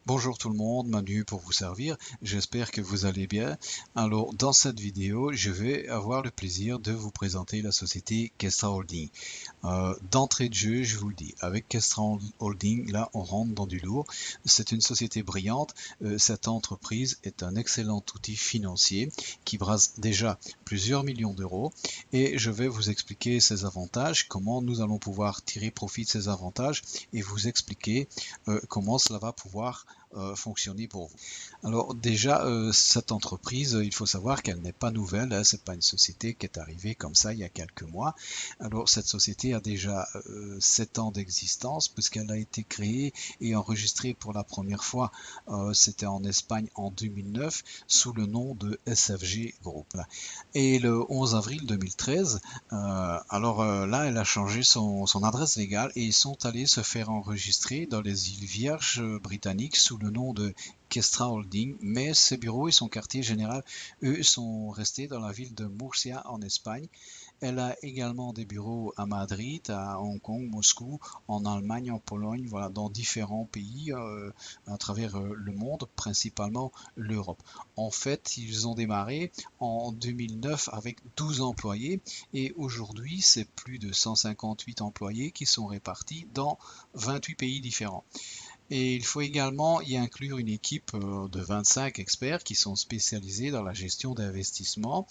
Bonjour tout le monde, Manu pour vous servir. J'espère que vous allez bien. Alors, dans cette vidéo, je vais avoir le plaisir de vous présenter la société Kestra Holding. D'entrée de jeu, je vous le dis, avec Kestra Holding, là, on rentre dans du lourd. C'est une société brillante. Cette entreprise est un excellent outil financier qui brasse déjà plusieurs millions d'euros. Et je vais vous expliquer ses avantages, comment nous allons pouvoir tirer profit de ces avantages et vous expliquer comment cela va pouvoir fonctionner pour vous. Alors déjà, cette entreprise, il faut savoir qu'elle n'est pas nouvelle, hein, c'est pas une société qui est arrivée comme ça il y a quelques mois. Alors cette société a déjà 7 ans d'existence puisqu'elle a été créée et enregistrée pour la première fois, c'était en Espagne en 2009 sous le nom de SFG Group. Et le 11 avril 2013, là, elle a changé son adresse légale et ils sont allés se faire enregistrer dans les îles Vierges britanniques sous le nom de Kestra Holding, mais ses bureaux et son quartier général, eux, sont restés dans la ville de Murcia en Espagne. Elle a également des bureaux à Madrid, à Hong Kong, Moscou, en Allemagne, en Pologne, voilà, dans différents pays à travers le monde, principalement l'Europe. En fait, ils ont démarré en 2009 avec 12 employés et aujourd'hui, c'est plus de 158 employés qui sont répartis dans 28 pays différents. Et il faut également y inclure une équipe de 25 experts qui sont spécialisés dans la gestion d'investissements.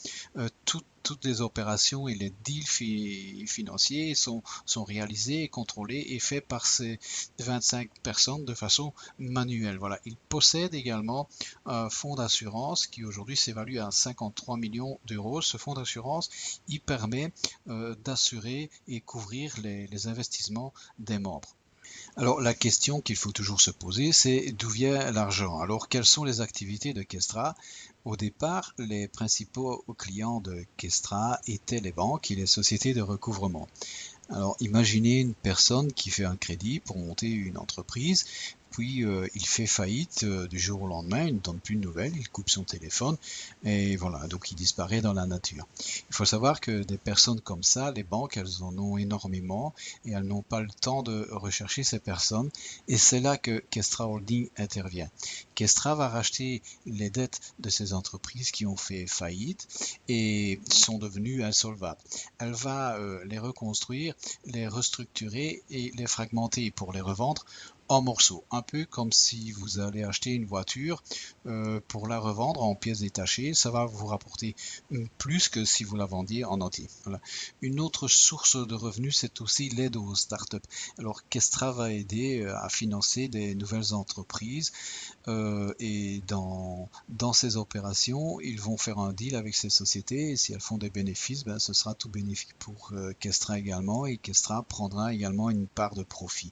Toutes les opérations et les deals financiers sont réalisés et contrôlés et faits par ces 25 personnes de façon manuelle. Voilà. Ils possèdent également un fonds d'assurance qui aujourd'hui s'évalue à 53 millions d'euros. Ce fonds d'assurance, il permet d'assurer et couvrir les investissements des membres. Alors la question qu'il faut toujours se poser, c'est d'où vient l'argent? Alors quelles sont les activités de Kestra? Au départ, les principaux clients de Kestra étaient les banques et les sociétés de recouvrement. Alors imaginez une personne qui fait un crédit pour monter une entreprise, puis il fait faillite du jour au lendemain, il ne donne plus de nouvelles, il coupe son téléphone et voilà, donc il disparaît dans la nature. Il faut savoir que des personnes comme ça, les banques, elles en ont énormément et elles n'ont pas le temps de rechercher ces personnes et c'est là que Kestra Holding intervient. Kestra va racheter les dettes de ces entreprises qui ont fait faillite et sont devenues insolvables. Elle va les reconstruire, les restructurer et les fragmenter pour les revendre en morceaux. Un peu comme si vous allez acheter une voiture pour la revendre en pièces détachées. Ça va vous rapporter plus que si vous la vendiez en entier. Voilà. Une autre source de revenus, c'est aussi l'aide aux startups. Alors, Kestra va aider à financer des nouvelles entreprises et dans ces opérations, ils vont faire un deal avec ces sociétés et si elles font des bénéfices, ben, ce sera tout bénéfique pour Kestra également et Kestra prendra également une part de profit.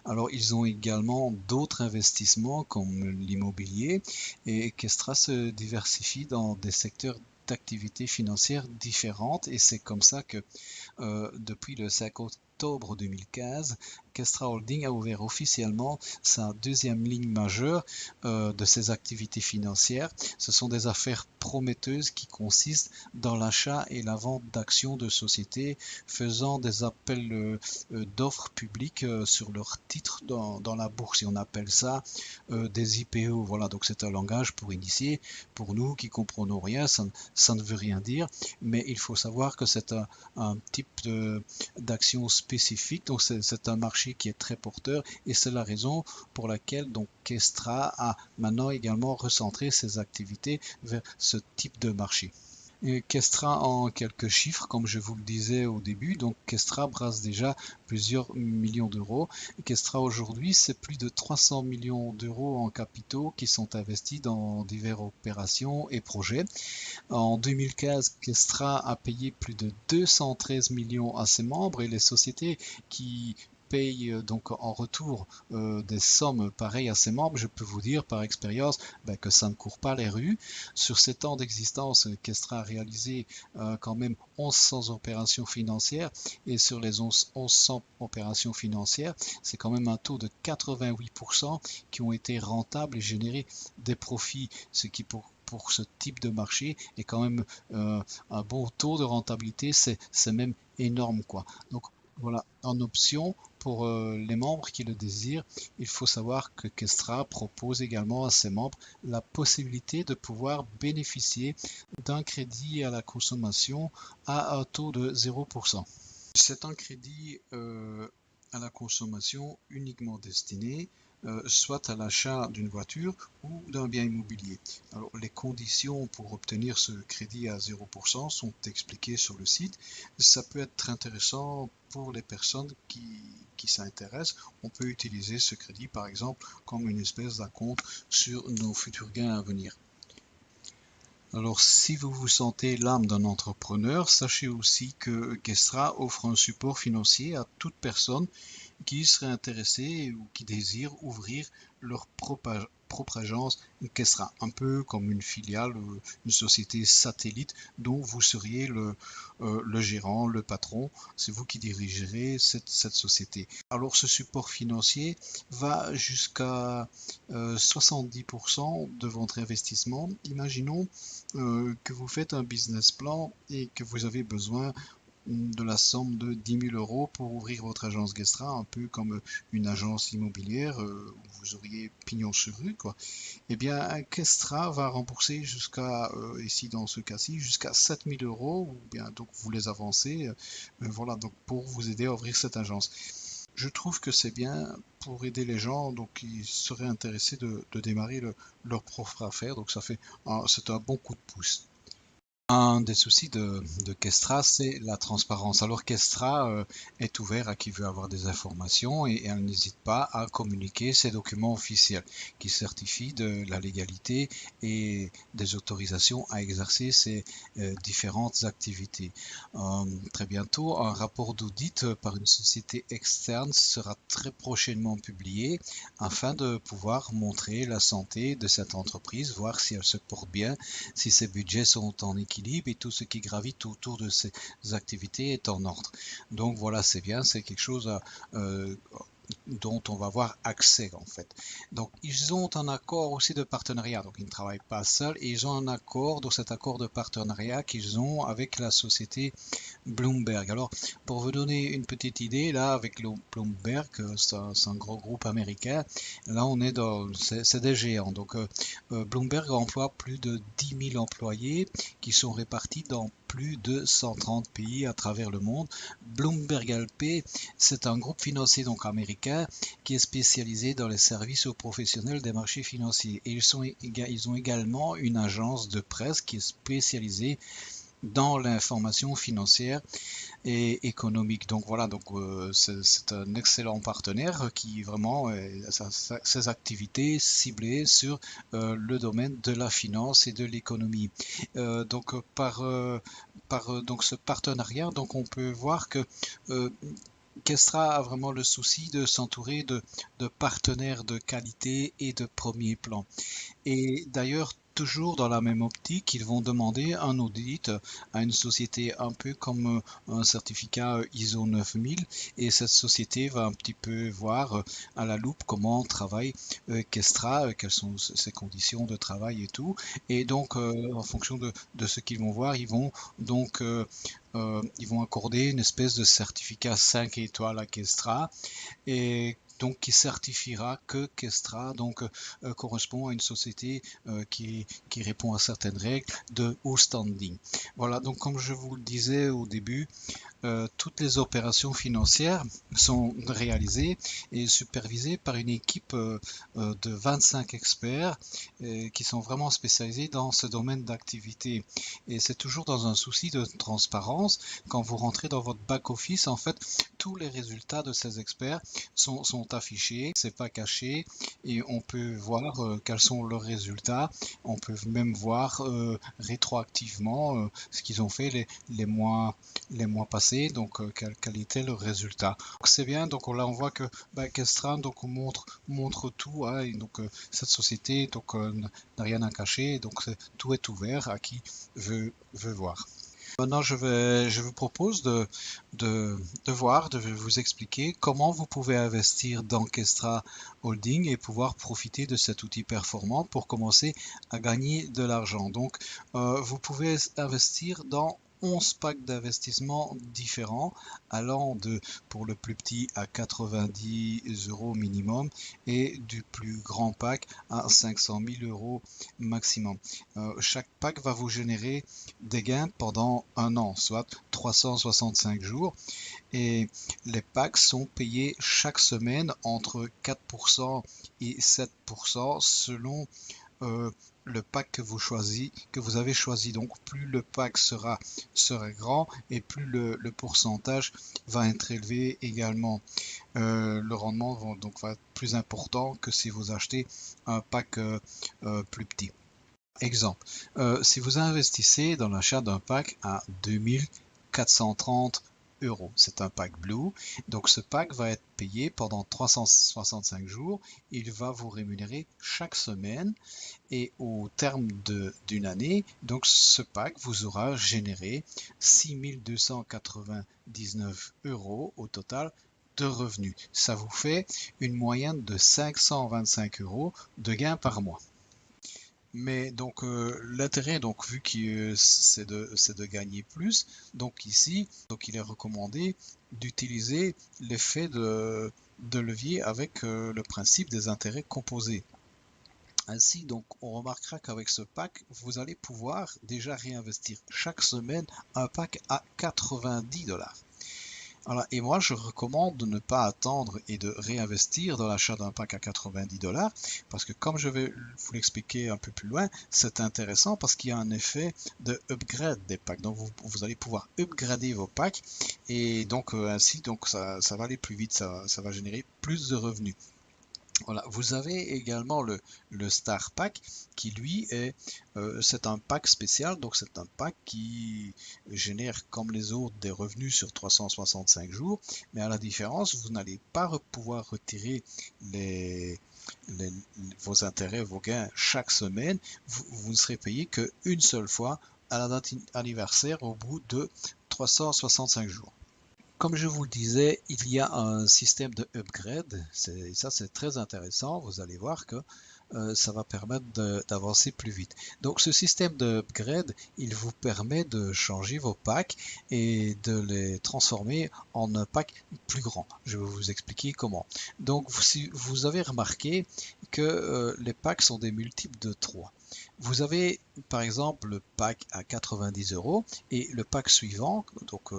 Alors, ils ont également d'autres investissements comme l'immobilier et Kestra se diversifie dans des secteurs d'activités financières différentes et c'est comme ça que depuis le 5 octobre 2015, Kestra Holding a ouvert officiellement sa deuxième ligne majeure de ses activités financières. Ce sont des affaires prometteuses qui consistent dans l'achat et la vente d'actions de sociétés faisant des appels d'offres publiques sur leurs titres dans la bourse et on appelle ça des IPO. Voilà, donc c'est un langage pour initier. Pour nous qui comprenons rien, ça ne veut rien dire, mais il faut savoir que c'est un type d'action spécifique, donc c'est un marché qui est très porteur et c'est la raison pour laquelle donc Kestra a maintenant également recentré ses activités vers ce type de marché. Kestra en quelques chiffres, comme je vous le disais au début, donc Kestra brasse déjà plusieurs millions d'euros. Kestra aujourd'hui, c'est plus de 300 millions d'euros en capitaux qui sont investis dans diverses opérations et projets. En 2015, Kestra a payé plus de 213 millions à ses membres et les sociétés qui payent donc en retour des sommes pareilles à ses membres, je peux vous dire par expérience que ça ne court pas les rues. Sur 7 ans d'existence, Kestra a réalisé quand même 1100 opérations financières et sur les 1100 opérations financières, c'est quand même un taux de 88% qui ont été rentables et généré des profits, ce qui pour ce type de marché est quand même un bon taux de rentabilité, c'est même énorme quoi. Donc Voilà, en option pour les membres qui le désirent, il faut savoir que Kestra propose également à ses membres la possibilité de pouvoir bénéficier d'un crédit à la consommation à un taux de 0%. C'est un crédit à la consommation uniquement destiné soit à l'achat d'une voiture ou d'un bien immobilier. Alors, les conditions pour obtenir ce crédit à 0% sont expliquées sur le site. Ça peut être intéressant pour les personnes qui s'intéressent. On peut utiliser ce crédit, par exemple, comme une espèce d'acompte sur nos futurs gains à venir. Alors, si vous vous sentez l'âme d'un entrepreneur, sachez aussi que Kestra offre un support financier à toute personne qui serait intéressé ou qui désire ouvrir leur propre agence Kestra, un peu comme une filiale, une société satellite dont vous seriez le gérant, le patron, c'est vous qui dirigerez cette société. Alors ce support financier va jusqu'à 70% de votre investissement. Imaginons que vous faites un business plan et que vous avez besoin de la somme de 10 000 euros pour ouvrir votre agence Kestra, un peu comme une agence immobilière où vous auriez pignon sur rue, quoi. Eh bien, Kestra va rembourser jusqu'à, ici dans ce cas-ci, jusqu'à 7 000 euros, ou bien donc vous les avancez, voilà, donc pour vous aider à ouvrir cette agence. Je trouve que c'est bien pour aider les gens donc qui seraient intéressés de démarrer leur propre affaire, donc c'est un bon coup de pouce. Un des soucis de Kestra, c'est la transparence. Alors Kestra est ouvert à qui veut avoir des informations et elle n'hésite pas à communiquer ses documents officiels qui certifient de la légalité et des autorisations à exercer ces différentes activités. Très bientôt, un rapport d'audit par une société externe sera très prochainement publié afin de pouvoir montrer la santé de cette entreprise, voir si elle se porte bien, si ses budgets sont en équilibre et tout ce qui gravite autour de ces activités est en ordre. Donc voilà, c'est bien, c'est quelque chose dont on va avoir accès en fait. Donc ils ont un accord aussi de partenariat, donc ils ne travaillent pas seuls et ils ont un accord, dans cet accord de partenariat qu'ils ont avec la société Bloomberg. Alors pour vous donner une petite idée, là avec le Bloomberg, c'est un gros groupe américain, là on est c'est des géants. Donc Bloomberg emploie plus de 10 000 employés qui sont répartis dans plus de 130 pays à travers le monde. Bloomberg LP, c'est un groupe financier donc américain qui est spécialisé dans les services aux professionnels des marchés financiers. Et ils ont également une agence de presse qui est spécialisée dans l'information financière et économique. Donc voilà, donc c'est un excellent partenaire qui vraiment ses activités ciblées sur le domaine de la finance et de l'économie. Donc donc ce partenariat, donc on peut voir que Kestra a vraiment le souci de s'entourer de partenaires de qualité et de premier plan. Et d'ailleurs, toujours dans la même optique, ils vont demander un audit à une société un peu comme un certificat ISO 9000 et cette société va un petit peu voir à la loupe comment travaille Kestra, quelles sont ses conditions de travail et tout. Et donc, en fonction de ce qu'ils vont voir, ils vont accorder une espèce de certificat 5 étoiles à Kestra et donc qui certifiera que Kestra correspond à une société qui répond à certaines règles de haut standing. Voilà, donc comme je vous le disais au début, toutes les opérations financières sont réalisées et supervisées par une équipe de 25 experts qui sont vraiment spécialisés dans ce domaine d'activité. Et c'est toujours dans un souci de transparence. Quand vous rentrez dans votre back-office, en fait, tous les résultats de ces experts sont affichés, c'est pas caché et on peut voir quels sont leurs résultats. On peut même voir rétroactivement ce qu'ils ont fait les mois passés, donc quel était le résultat. C'est bien, donc là on voit que Kestra donc montre tout, hein, et donc cette société donc n'a rien à cacher, donc tout est ouvert à qui veut voir. Maintenant, je vous propose de vous expliquer comment vous pouvez investir dans Kestra Holding et pouvoir profiter de cet outil performant pour commencer à gagner de l'argent. Donc, vous pouvez investir dans 11 packs d'investissement différents, allant de, pour le plus petit, à 90 € minimum et du plus grand pack à 500 000 € maximum. Chaque pack va vous générer des gains pendant un an, soit 365 jours. Et les packs sont payés chaque semaine entre 4% et 7% selon le pack que vous avez choisi. Donc plus le pack sera grand et plus le pourcentage va être élevé également. Le rendement va être plus important que si vous achetez un pack plus petit. Exemple, si vous investissez dans l'achat d'un pack à 2430 €, c'est un pack Blue, donc ce pack va être payé pendant 365 jours, il va vous rémunérer chaque semaine et au terme d'une année, donc ce pack vous aura généré 6299 € au total de revenus. Ça vous fait une moyenne de 525 € de gain par mois. Mais donc l'intérêt, donc vu que c'est de gagner plus, donc ici, donc il est recommandé d'utiliser l'effet de levier avec le principe des intérêts composés. Ainsi, donc, on remarquera qu'avec ce pack, vous allez pouvoir déjà réinvestir chaque semaine un pack à 90 $. Voilà. Et moi, je recommande de ne pas attendre et de réinvestir dans l'achat d'un pack à 90 $, parce que comme je vais vous l'expliquer un peu plus loin, c'est intéressant parce qu'il y a un effet de upgrade des packs. Donc, vous allez pouvoir upgrader vos packs et donc ainsi, donc ça va aller plus vite, ça va générer plus de revenus. Voilà, vous avez également le Star Pack qui lui c'est un pack spécial, donc c'est un pack qui génère comme les autres des revenus sur 365 jours, mais à la différence, vous n'allez pas pouvoir retirer vos intérêts, vos gains chaque semaine, vous ne serez payé qu'une seule fois à la date anniversaire au bout de 365 jours. Comme je vous le disais, il y a un système de upgrade, ça c'est très intéressant, vous allez voir que ça va permettre d'avancer plus vite. Donc ce système de upgrade, il vous permet de changer vos packs et de les transformer en un pack plus grand. Je vais vous expliquer comment. Donc si vous avez remarqué que les packs sont des multiples de 3. Vous avez par exemple le pack à 90 € et le pack suivant, donc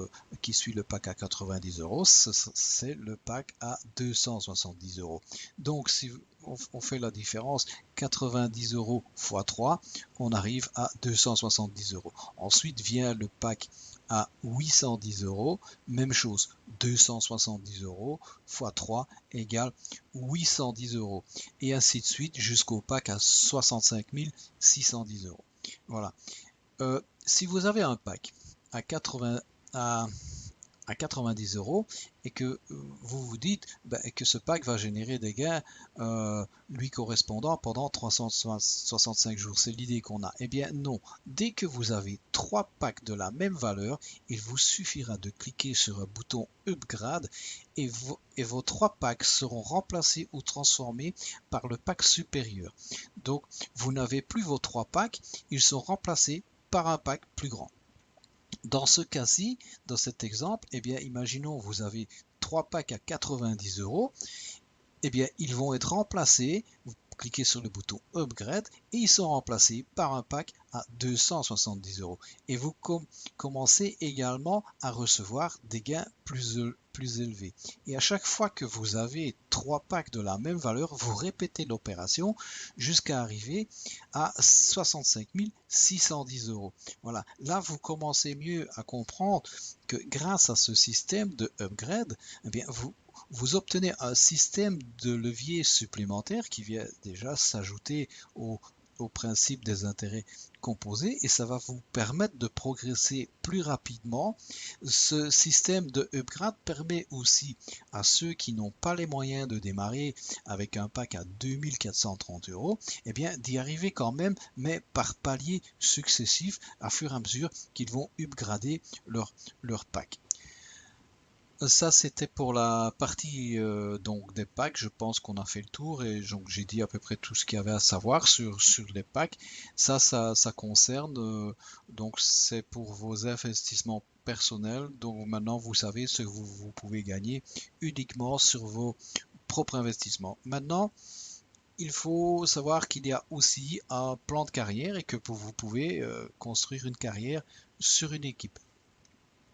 qui suit le pack à 90 €, c'est le pack à 270 €. Donc si on fait la différence, 90 € x 3, on arrive à 270 €. Ensuite vient le pack à 810 €, même chose, 270 € x 3 égale 810 €. Et ainsi de suite jusqu'au pack à 65 610 €. Voilà. Si vous avez un pack à 90 € et que vous vous dites que ce pack va générer des gains lui correspondant pendant 365 jours, c'est l'idée qu'on a. Eh bien non, dès que vous avez 3 packs de la même valeur, il vous suffira de cliquer sur un bouton Upgrade et vos 3 packs seront remplacés ou transformés par le pack supérieur. Donc vous n'avez plus vos 3 packs, ils sont remplacés par un pack plus grand. Dans ce cas-ci, dans cet exemple, eh bien, imaginons vous avez 3 packs à 90 €, eh bien, ils vont être remplacés, vous cliquez sur le bouton Upgrade et ils sont remplacés par un pack à 270 €. Et vous commencez également à recevoir des gains plus élevés. Et à chaque fois que vous avez 3 packs de la même valeur, vous répétez l'opération jusqu'à arriver à 65 610 €. Voilà, là vous commencez mieux à comprendre que grâce à ce système de upgrade, eh bien, vous obtenez un système de levier supplémentaire qui vient déjà s'ajouter au principe des intérêts composés et ça va vous permettre de progresser plus rapidement. Ce système de upgrade permet aussi à ceux qui n'ont pas les moyens de démarrer avec un pack à 2430 €, eh bien d'y arriver quand même, mais par paliers successifs à fur et à mesure qu'ils vont upgrader leur pack. Ça, c'était pour la partie donc des packs. Je pense qu'on a fait le tour et donc j'ai dit à peu près tout ce qu'il y avait à savoir sur les packs. Ça concerne donc c'est pour vos investissements personnels. Donc maintenant vous savez ce que vous pouvez gagner uniquement sur vos propres investissements. Maintenant, il faut savoir qu'il y a aussi un plan de carrière et que vous pouvez construire une carrière sur une équipe.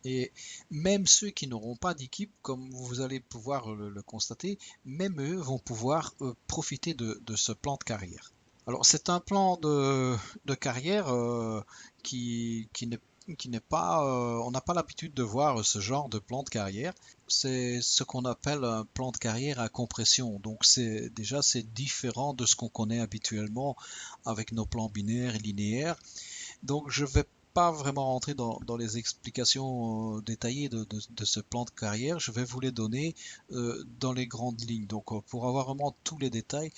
Et même ceux qui n'auront pas d'équipe, comme vous allez pouvoir le constater, même eux vont pouvoir profiter de ce plan de carrière. Alors c'est un plan de carrière qui n'est pas, on n'a pas l'habitude de voir ce genre de plan de carrière. C'est ce qu'on appelle un plan de carrière à compression. Donc c'est différent de ce qu'on connaît habituellement avec nos plans binaires et linéaires. Donc je vais pas vraiment rentrer dans les explications détaillées de ce plan de carrière. Je vais vous les donner dans les grandes lignes. Donc pour avoir vraiment tous les détails,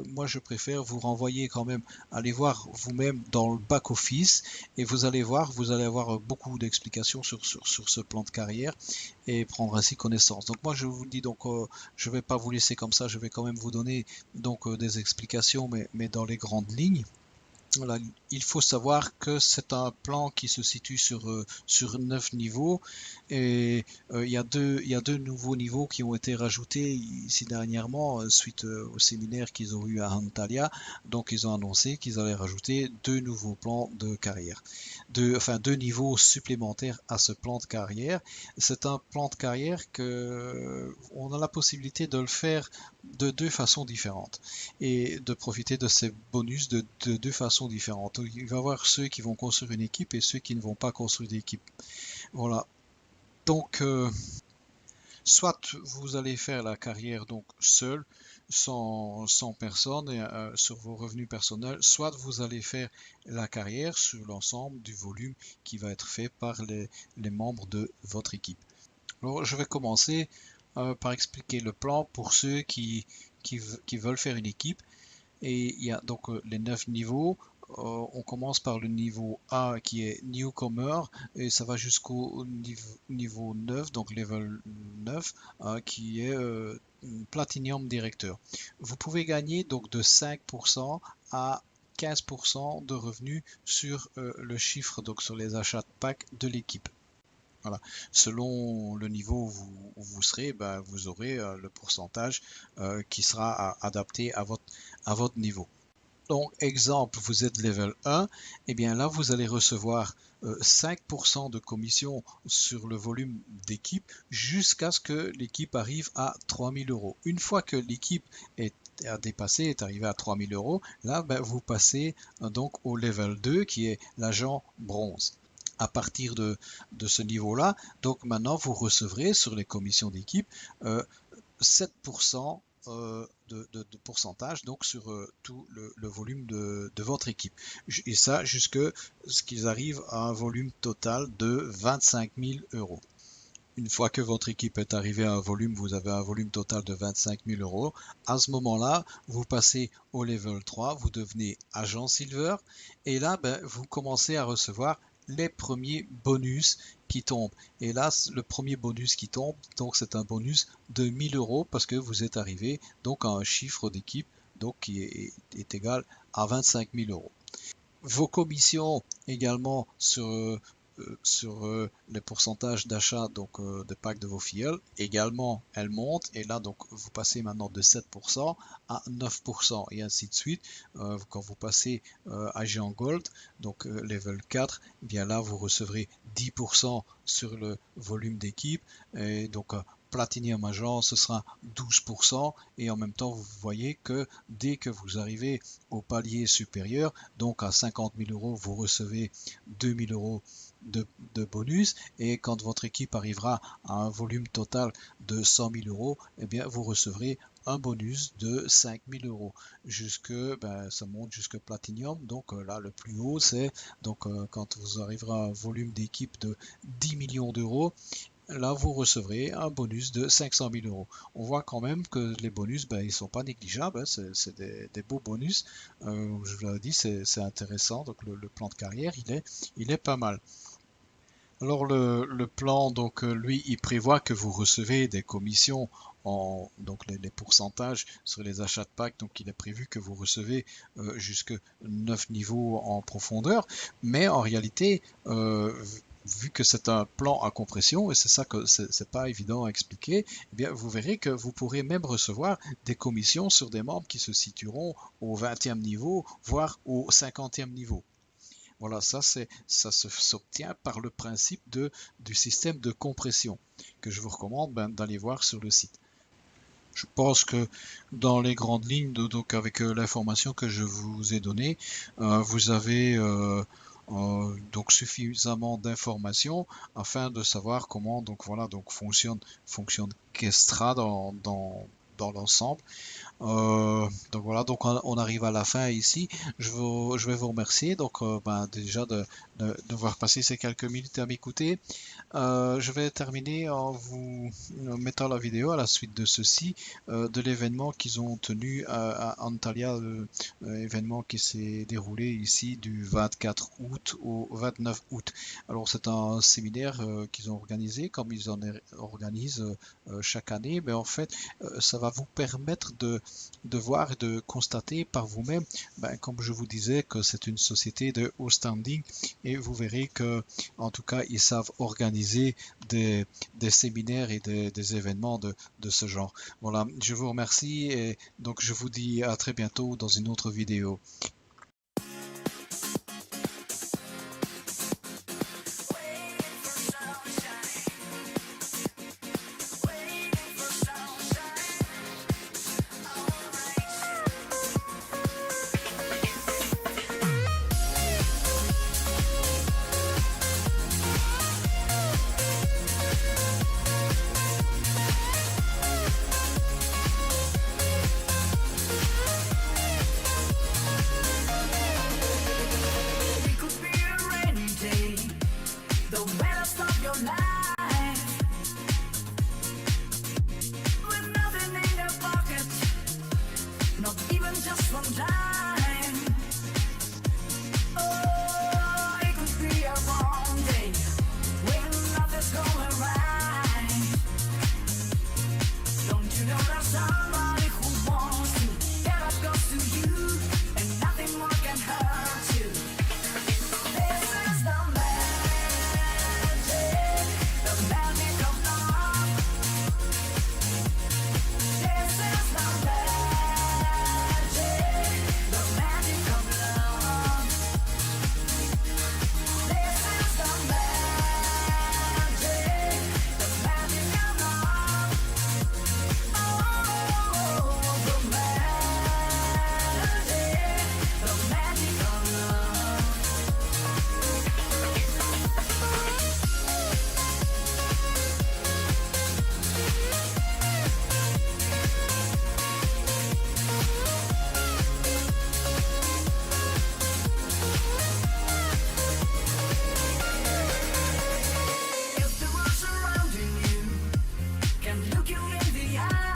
moi je préfère vous renvoyer quand même, aller voir vous-même dans le back-office et vous allez voir, vous allez avoir beaucoup d'explications sur ce plan de carrière et prendre ainsi connaissance. Donc moi je vous dis donc je vais pas vous laisser comme ça, je vais quand même vous donner donc des explications mais dans les grandes lignes. Voilà, il faut savoir que c'est un plan qui se situe sur 9 niveaux et il y a deux nouveaux niveaux qui ont été rajoutés ici dernièrement suite au séminaire qu'ils ont eu à Antalya. Donc ils ont annoncé qu'ils allaient rajouter deux nouveaux plans de carrière, enfin deux niveaux supplémentaires à ce plan de carrière. C'est un plan de carrière que on a la possibilité de le faire de deux façons différentes et de profiter de ces bonus de deux façons différentes. Il va y avoir ceux qui vont construire une équipe et ceux qui ne vont pas construire d'équipe. Voilà. Donc, soit vous allez faire la carrière donc seul, sans personne et, sur vos revenus personnels, soit vous allez faire la carrière sur l'ensemble du volume qui va être fait par les membres de votre équipe. Alors, je vais commencer par expliquer le plan pour ceux qui veulent faire une équipe. Et il y a donc les 9 niveaux. On commence par le niveau A qui est Newcomer et ça va jusqu'au niveau 9, donc level 9, qui est Platinum Directeur. Vous pouvez gagner donc de 5% à 15% de revenus sur le chiffre, donc sur les achats de packs de l'équipe. Voilà. Selon le niveau où vous serez, ben, vous aurez le pourcentage qui sera adapté à votre niveau. Donc, exemple, vous êtes level 1, et bien là, vous allez recevoir 5% de commission sur le volume d'équipe jusqu'à ce que l'équipe arrive à 3000 euros. Une fois que l'équipe est arrivé à 3000 euros, là, ben, vous passez donc au level 2 qui est l'agent bronze. À partir de ce niveau-là, donc maintenant vous recevrez sur les commissions d'équipe 7% de pourcentage donc sur tout le volume de votre équipe. Et ça jusque ce qu'ils arrivent à un volume total de 25 000 euros. Une fois que votre équipe est arrivée à un volume, vous avez un volume total de 25 000 euros. À ce moment-là, vous passez au level 3, vous devenez agent silver et là, ben, vous commencez à recevoir les premiers bonus qui tombent. Et là, le premier bonus qui tombe, donc c'est un bonus de 1000 euros parce que vous êtes arrivé donc à un chiffre d'équipe donc qui est égal à 25 000 euros. Vos commissions également sur les pourcentages d'achat donc des packs de vos filleuls également elles montent et là donc vous passez maintenant de 7% à 9% et ainsi de suite. Quand vous passez agent gold donc level 4, eh bien là vous recevrez 10% sur le volume d'équipe et donc Platinum Agent, ce sera 12% et en même temps vous voyez que dès que vous arrivez au palier supérieur, donc à 50 000 euros, vous recevez 2 000 euros de bonus et quand votre équipe arrivera à un volume total de 100 000 euros, eh bien vous recevrez un bonus de 5 000 euros. Ça monte jusque Platinum. Donc là, le plus haut, c'est donc quand vous arriverez à un volume d'équipe de 10 millions d'euros, là vous recevrez un bonus de 500 000 euros. On voit quand même que les bonus, ben, ils ne sont pas négligeables, hein, c'est des beaux bonus. Je vous l'ai dit, c'est intéressant, donc le plan de carrière, il est pas mal. Alors le plan, donc lui, il prévoit que vous recevez des commissions donc les pourcentages sur les achats de packs. Donc il est prévu que vous recevez jusque 9 niveaux en profondeur. Mais en réalité, vu que c'est un plan à compression, et c'est ça que c'est pas évident à expliquer, eh bien vous verrez que vous pourrez même recevoir des commissions sur des membres qui se situeront au 20e niveau, voire au 50e niveau. Voilà, ça s'obtient par le principe du système de compression que je vous recommande d'aller voir sur le site. Je pense que dans les grandes lignes, donc avec l'information que je vous ai donnée, vous avez donc suffisamment d'informations afin de savoir comment donc voilà donc fonctionne Kestra dans l'ensemble. Donc voilà, donc on arrive à la fin ici. Je vais vous remercier donc déjà d'avoir passé ces quelques minutes à m'écouter. Je vais terminer en vous mettant la vidéo à la suite de ceci, de l'événement qu'ils ont tenu à Antalya, événement qui s'est déroulé ici du 24 août au 29 août. Alors c'est un séminaire qu'ils ont organisé, comme ils en organisent chaque année, mais en fait ça va vous permettre de voir et de constater par vous-même, comme je vous disais, que c'est une société de haut standing et vous verrez que en tout cas ils savent organiser des séminaires et des événements de ce genre. Voilà, je vous remercie et donc je vous dis à très bientôt dans une autre vidéo. Not even just one time. Oh, it could be a wrong day when nothing's going right. Don't you know there's somebody who wants to get up close to you and nothing more can hurt you? This is the magic of love. This is the If the world surrounding you can look you in the eye,